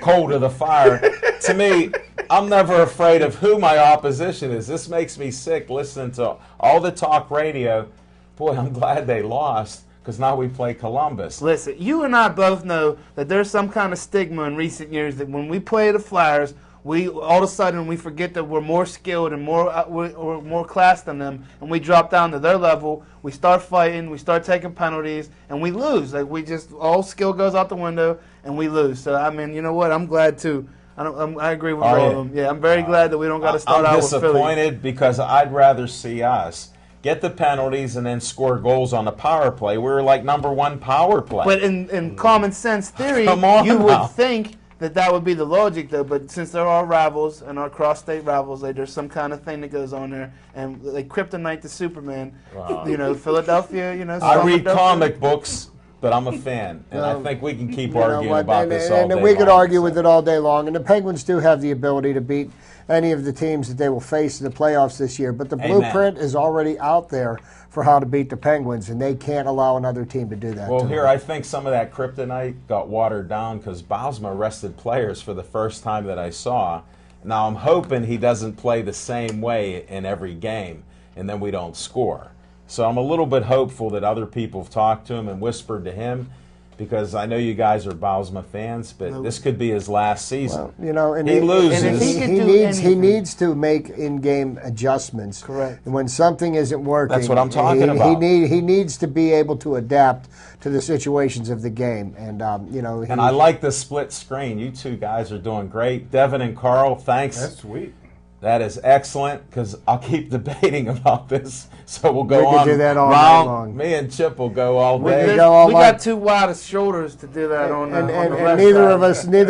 coal to the fire. To me, I'm never afraid of who my opposition is. This makes me sick listening to all the talk radio. Boy, I'm glad they lost, because now we play Columbus. Listen, you and I both know that there's some kind of stigma in recent years that when we play the Flyers, we all of a sudden we forget that we're more skilled and we're more class than them, and we drop down to their level. We start fighting, we start taking penalties, and we lose. Like, we just, all skill goes out the window, and we lose. So I mean, you know what? I'm glad too. I agree with all of them. Yeah, I'm very glad that we don't got to start I'm out with Philly. disappointed because I'd rather see us get the penalties and then score goals on the power play. We're like #1 power play. But in common sense theory, Come on you now. would think that would be the logic, though. But since there are rivals and our cross-state rivals, like, there's some kind of thing that goes on there, and like kryptonite to Superman. Wow. You know, Philadelphia. You know, I read Philadelphia. comic books, but I'm a fan, and I think we can keep arguing about this all day and we could long, argue so. with it all day long. And the Penguins do have the ability to beat any of the teams that they will face in the playoffs this year. But the Amen. blueprint is already out there for how to beat the Penguins, and they can't allow another team to do that. Well, to here, them. I think some of that kryptonite got watered down because Bausma rested players for the first time that I saw. Now, I'm hoping he doesn't play the same way in every game. and then we don't score. So I'm a little bit hopeful that other people have talked to him and whispered to him, because I know you guys are Bausma fans, but this could be his last season. Well, and he loses. and if he could do he anything. needs to make in-game adjustments. Correct. And when something isn't working, That's what I'm talking about. He needs to be able to adapt to the situations of the game. And And I like the split screen. You two guys are doing great. Devin and Carl, thanks. That's sweet. That is excellent, because I'll keep debating about this. So we'll go We could on. do that all night round. long. Me and Chip will go all We day. could go all We night. got too wide of shoulders to do that on the and left neither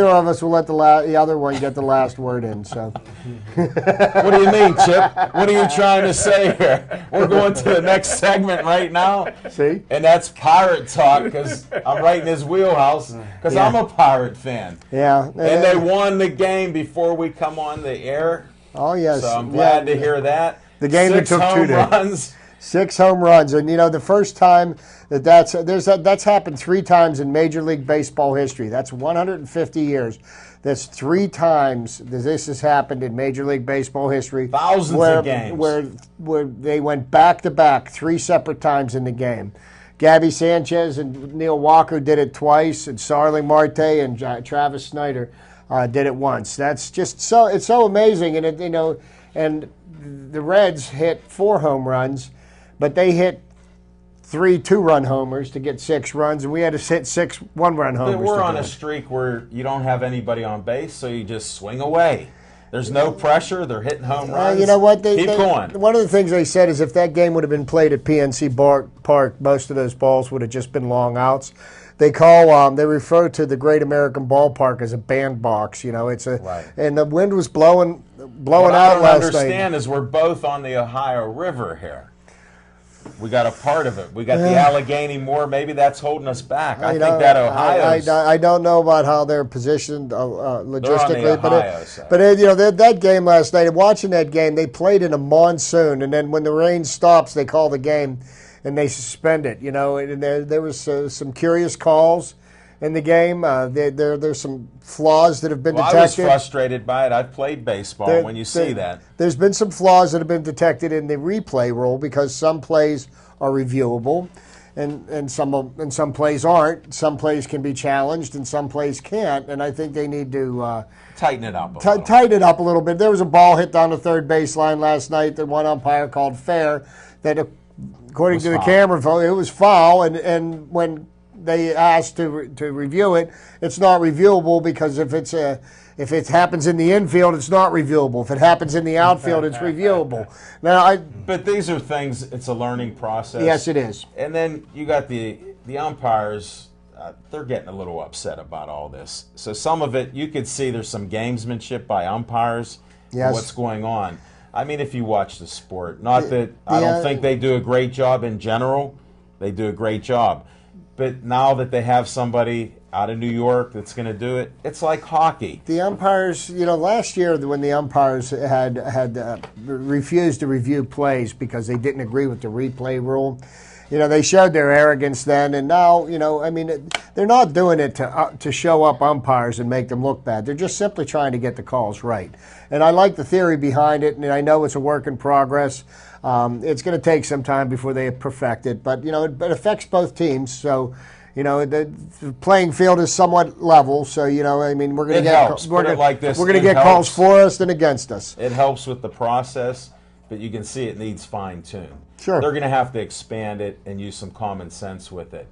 side. of us will let the other one get the last word in. So What do you mean, Chip? What are you trying to say here? We're going to the next segment right now. see, And that's Pirate Talk, because I'm right in his wheelhouse, because I'm a Pirate fan. yeah, And they won the game before we come on the air. Oh yes, So I'm glad Yeah. to hear that. The game that 6 took 2 home days. runs. 6 home runs, and the first time that's happened 3 times in Major League Baseball history. That's 150 years. That's 3 times that this has happened in Major League Baseball history. Thousands of games. Where they went back to back 3 separate times in the game. Gabby Sanchez and Neil Walker did it twice, and Starling Marte and Travis Snyder did it once. That's just it's so amazing, and and the Reds hit 4 home runs, but they hit 3 2-run homers to get 6 runs, and we had to hit 6 1-run homers. But we're to on do a it. streak where you don't have anybody on base, so you just swing away. There's no pressure. They're hitting home runs. You know what? Keep going. One of the things they said is if that game would have been played at PNC Park, most of those balls would have just been long outs. They refer to the Great American Ballpark as a bandbox. It's Right. and the wind was blowing What I out don't last understand night. is we're both on the Ohio River here. We got a part of it. We got the Allegheny Moor. Maybe that's holding us back. I think that Ohio's. I don't know about how they're positioned logistically, Ohio side. but that game last night. Watching that game, they played in a monsoon, and then when the rain stops, they call the game and they suspend it. And there was some curious calls in the game. There's some flaws that have been Well, detected. I was frustrated by it. I've played baseball. When you see that, There's been some flaws that have been detected in the replay rule because some plays are reviewable, and some plays aren't. Some plays can be challenged, and some plays can't. And I think they need to tighten it up a little. tighten it up a little bit. There was a ball hit down the third baseline last night that one umpire called fair. That according to the foul. camera, it was foul, and when they asked to review it, it's not reviewable because if it happens in the infield, it's not reviewable. If it happens in the outfield, it's reviewable. Now, But these are things. It's a learning process. yes, it is. And then you got the umpires. They're getting a little upset about all this. So some of it, you could see there's some gamesmanship by umpires. Yes. What's going on? I mean, if you watch the sport, not that I don't Yeah. think they do a great job in general. They do a great job. But now that they have somebody out of New York that's going to do it, it's like hockey. The umpires, last year when the umpires had refused to review plays because they didn't agree with the replay rule, they showed their arrogance then, and now, they're not doing it to show up umpires and make them look bad. They're just simply trying to get the calls right. And I like the theory behind it, and I know it's a work in progress. It's going to take some time before they perfect it, but it affects both teams. So, the playing field is somewhat level. So, we're going to It get helps. Put it like this, we're going to it get calls helps. for us and against us. It helps with the process, but you can see it needs fine-tune. Sure. They're going to have to expand it and use some common sense with it.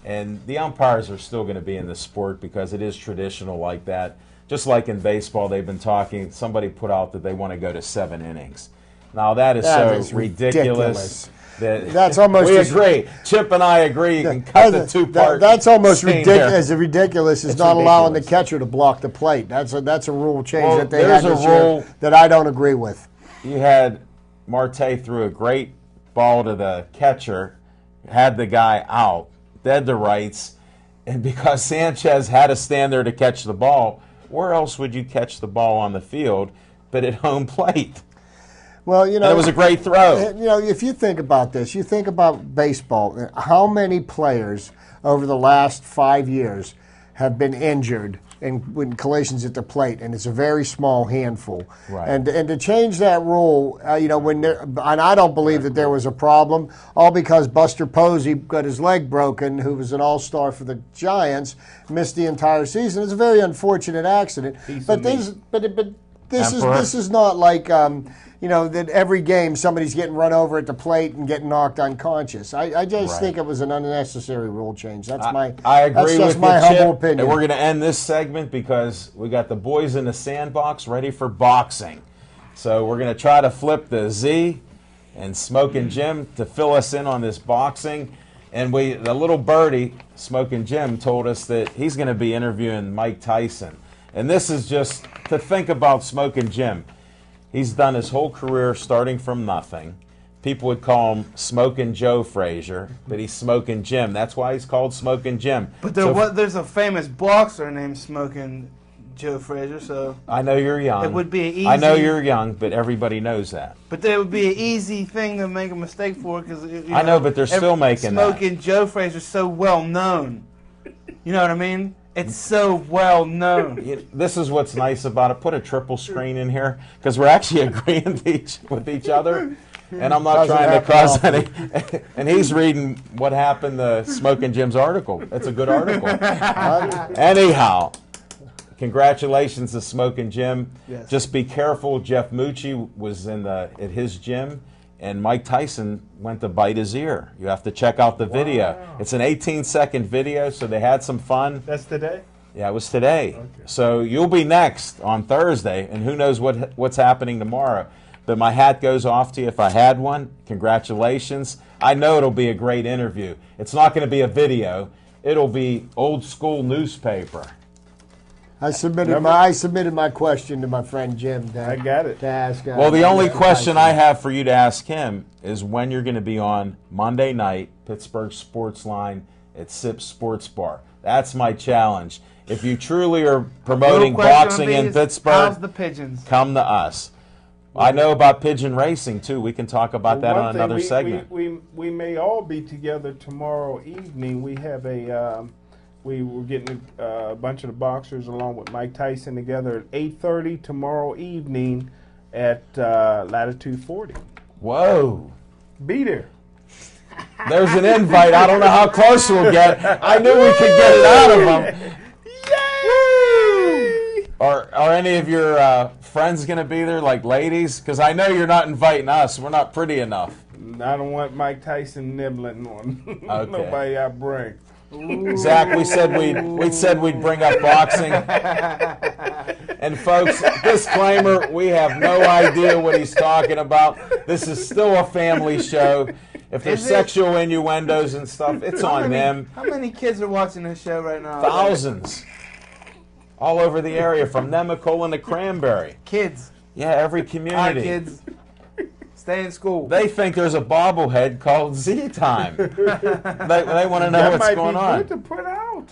And the umpires are still going to be in the sport because it is traditional like that. Just like in baseball, they've been talking, somebody put out that they want to go to 7 innings. Now that is ridiculous. That That's almost we as- agree. Chip and I agree. You can cut the two-part. That's almost scene ridiculous. there. As ridiculous as It's not allowing the ridiculous. catcher to block the plate. That's a rule change Well, that they had there's a this year rule- that I don't agree with. You had Marte threw a great ball to the catcher, had the guy out, dead to rights, and because Sanchez had to stand there to catch the ball, where else would you catch the ball on the field but at home plate? Well, And it was a great throw. If you think about this, you think about baseball. How many players over the last 5 years have been injured in collisions at the plate, and it's a very small handful. Right. And to change that rule, and I don't believe that there was a problem, all because Buster Posey got his leg broken, who was an all-star for the Giants, missed the entire season. It's a very unfortunate accident. But this is not like that every game somebody's getting run over at the plate and getting knocked unconscious. I just think it was an unnecessary rule change. That's I agree that's just with my you, humble Chip, opinion. and we're going to end this segment because we got the boys in the sandbox ready for boxing. So we're going to try to flip the Z and Smoking Jim to fill us in on this boxing. And the little birdie, Smoking Jim, told us that he's going to be interviewing Mike Tyson. And this is just to think about Smoking Jim. He's done his whole career starting from nothing. People would call him Smoking Joe Frazier, but he's Smoking Jim. That's why he's called Smoking Jim. But there's a famous boxer named Smoking Joe Frazier, so I know you're young. it would be an easy. I know you're young, but everybody knows that. But there would be an easy thing to make a mistake for because I know, but they're still making that. Smoking Joe Frazier is so well known. You know what I mean? It's so well known. This is what's nice about it. Put a triple screen in here because we're actually agreeing with each other. And I'm not trying to cause any. And he's reading what happened to Smoking Jim's article. It's a good article. Anyhow, congratulations to Smoking Jim. Yes. Just be careful. Jeff Mucci was at his gym, and Mike Tyson went to bite his ear. You have to check out the video. It's an 18-second video, so they had some fun. That's today? Yeah, it was today. Okay. So you'll be next on Thursday, and who knows what's happening tomorrow. But my hat goes off to you if I had one. Congratulations. I know it'll be a great interview. It's not going to be a video. It'll be old school newspaper. I submitted my question to my friend Jim. I got it. To ask. Well, the only question I have for you to ask him is when you're going to be on Monday night, Pittsburgh Sports Line at Sip Sports Bar. That's my challenge. If you truly are promoting boxing in Pittsburgh, how's the pigeons? Come to us. I know about pigeon racing too. We can talk about that on another segment. We may all be together tomorrow evening. We have we were getting a bunch of the boxers along with Mike Tyson together at 8:30 tomorrow evening at Latitude 40. Whoa! Be there. There's an invite. I don't know how close we'll get. I knew we could get it out of them. Yay! Are any of your friends going to be there, like ladies? Because I know you're not inviting us. We're not pretty enough. I don't want Mike Tyson nibbling on nobody I bring. Zach, we said we'd bring up boxing. And folks, disclaimer, we have no idea what he's talking about. This is still a family show. If there's sexual innuendos and stuff, it's on them. How many kids are watching this show right now? Thousands. All over the area, from Nemacolin to Cranberry. Kids. Yeah, every community. Hi, kids. Stay in school. They think there's a bobblehead called Z Time. They want to know what's going on. That might be good to put out.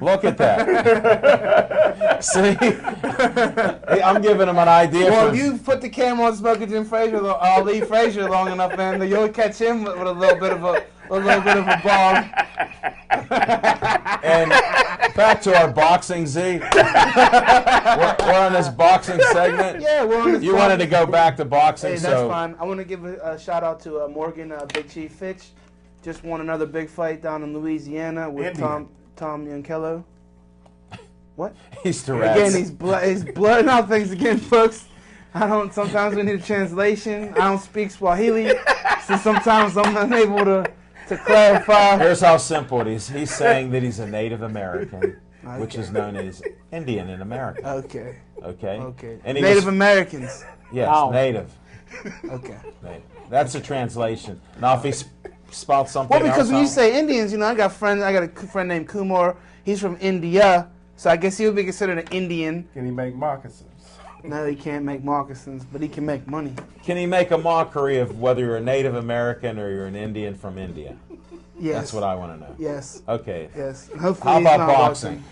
Look at that. See? I'm giving them an idea. Well, if you put the camera on Smoking Jim Frazier, Ali Frazier long enough, man, you'll catch him with a little bit of a bob. And back to our boxing, Z. We're on this boxing segment. Yeah, we're on this. You wanted to go back to boxing, hey, that's fine. I want to give a shout out to Morgan Big Chief Fitch. Just won another big fight down in Louisiana with Tom Yankello. What? He's Tourette's. Again, he's blurring out things again, folks. Sometimes we need a translation. I don't speak Swahili, so sometimes I'm unable to clarify. Here's how simple it is. He's saying that he's a Native American, which is known as Indian in America. Okay. Okay? And Native Americans. Yes, Native. Okay. Native. That's a translation. Now, if he spelled something well, because else when you say Indians, I got a friend named Kumar. He's from India, so I guess he would be considered an Indian. Can he make moccasins? No, he can't make moccasins, but he can make money. Can he make a mockery of whether you're a Native American or you're an Indian from India? Yes. That's what I want to know. Yes. Okay. Yes. Hopefully How he's about not boxing? watching.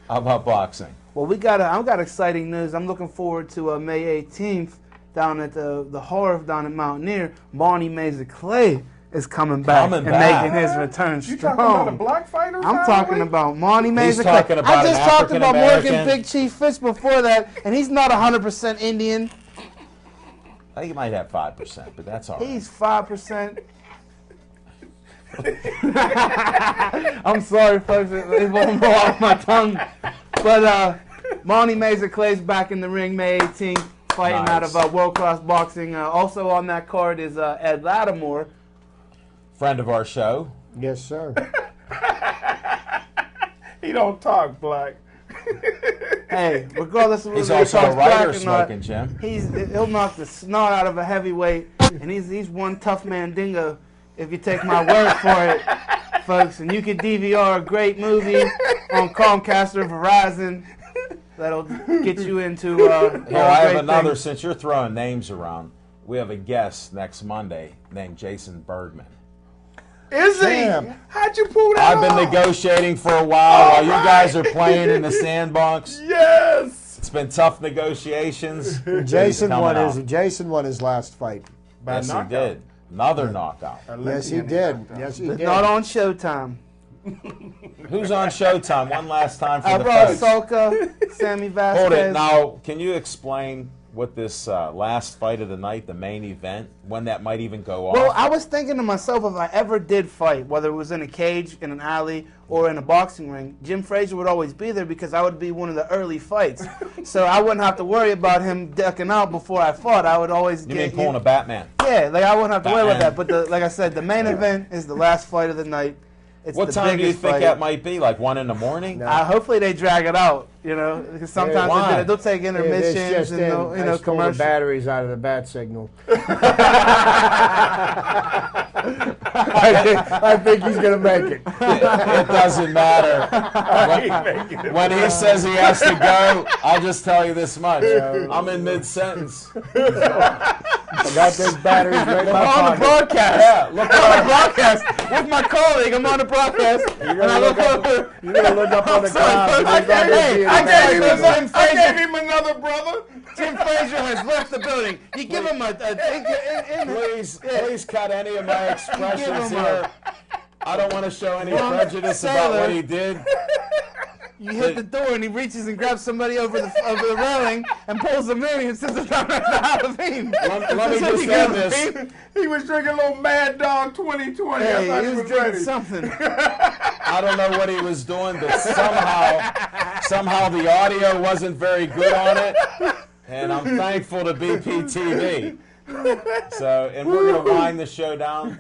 How about boxing? Well, I've got exciting news. I'm looking forward to May 18th down at the Harv down at Mountaineer. Barney Mazer Clay is coming back Coming and back. making his return You strong. talking about a black fighter? I'm talking about Monty He's Mazur. talking about I just an talked about Morgan African-American. Big Chief Fitz before that, and he's not 100% Indian. I think he might have 5%, but that's all right. He's 5%. I'm sorry, folks. It won't roll off my tongue. But Monty Mazur Clay's back in the ring May 18th, fighting out Nice. of World Class Boxing. Also on that card is Ed Lattimore. Friend of our show. Yes, sir. He don't talk black. Hey, regardless of He's whether he also a talks black writer or not, smoking, Jim. he'll knock the snot out of a heavyweight, and he's one tough man dingo, if you take my word for it, folks. And you could DVR a great movie on Comcast or Verizon that'll get you into Here, all I have great another, things. since you're throwing names around, we have a guest next Monday named Jason Bergman. Is he? Damn. How'd you pull that I've been off? negotiating for a while while you guys are playing in the sandbox. Yes. It's been tough negotiations. Jason He's won coming his out. Jason won his last fight. By Yes, he knockout. did. Another knockout. Yes, he did. Yes, he did. Not on Showtime. Who's on Showtime? One last time for I the brought folks. Solka, Sammy Vasquez. Hold it. Now, can you explain what this last fight of the night, the main event, when that might even go off? Well, I was thinking to myself, if I ever did fight, whether it was in a cage, in an alley, or in a boxing ring, Jim Frazier would always be there because I would be one of the early fights. So I wouldn't have to worry about him ducking out before I fought. I would always you get mean pulling a Batman? Yeah, like I wouldn't have to worry about Batman. that. But like I said, the main event is the last fight of the night. It's What the time do you biggest think fight. that might be? Like 1 in the morning? No. Hopefully they drag it out, because sometimes why? they'll take intermissions It's just and in. they'll, I stole the commercials. batteries out of the bat signal. I think he's gonna make it. It doesn't matter. When he says he has to go, I'll just tell you this much. I'm in mid-sentence. I got those batteries right in my I'm on the pocket. broadcast. Yeah, look I'm on the broadcast with my colleague. I'm on the broadcast. And I look over. You're gonna look up on the sorry, ground. folks. and there's not gonna be any I gave batteries. him a- I gave him another brother. Jim Frazier has left the building. You give him Please cut any of my expressions Give him here. I don't want to show any Wrong prejudice about sailor. what he did. You hit the door and he reaches and grabs somebody over the railing and pulls them in and sits them down right to Halloween. Let me just end this. He was drinking a little Mad Dog 2020. Hey, I thought he was ready. drinking something. I don't know what he was doing, but somehow the audio wasn't very good on it. And I'm thankful to BPTV. So, and we're going to wind the show down.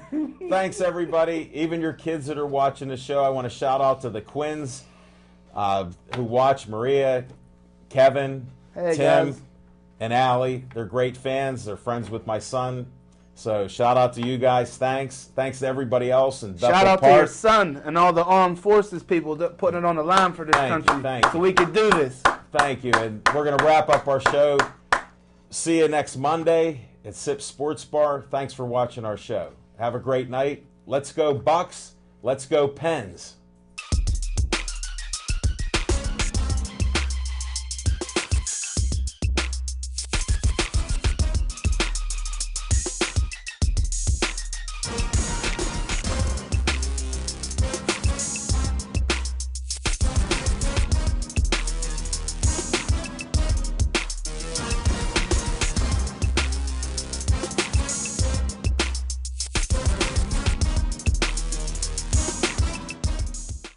Thanks, everybody. Even your kids that are watching the show, I want to shout out to the Quins who watch, Maria, Kevin, Hey, Tim, guys. and Allie. They're great fans. They're friends with my son. So shout out to you guys. Thanks. Thanks to everybody else. And Shout out to your son and all the armed forces people that putting it on the line for this country thank so you. we can do this. Thank you. And we're going to wrap up our show. See you next Monday at Sip Sports Bar. Thanks for watching our show. Have a great night. Let's go Bucks. Let's go Pens.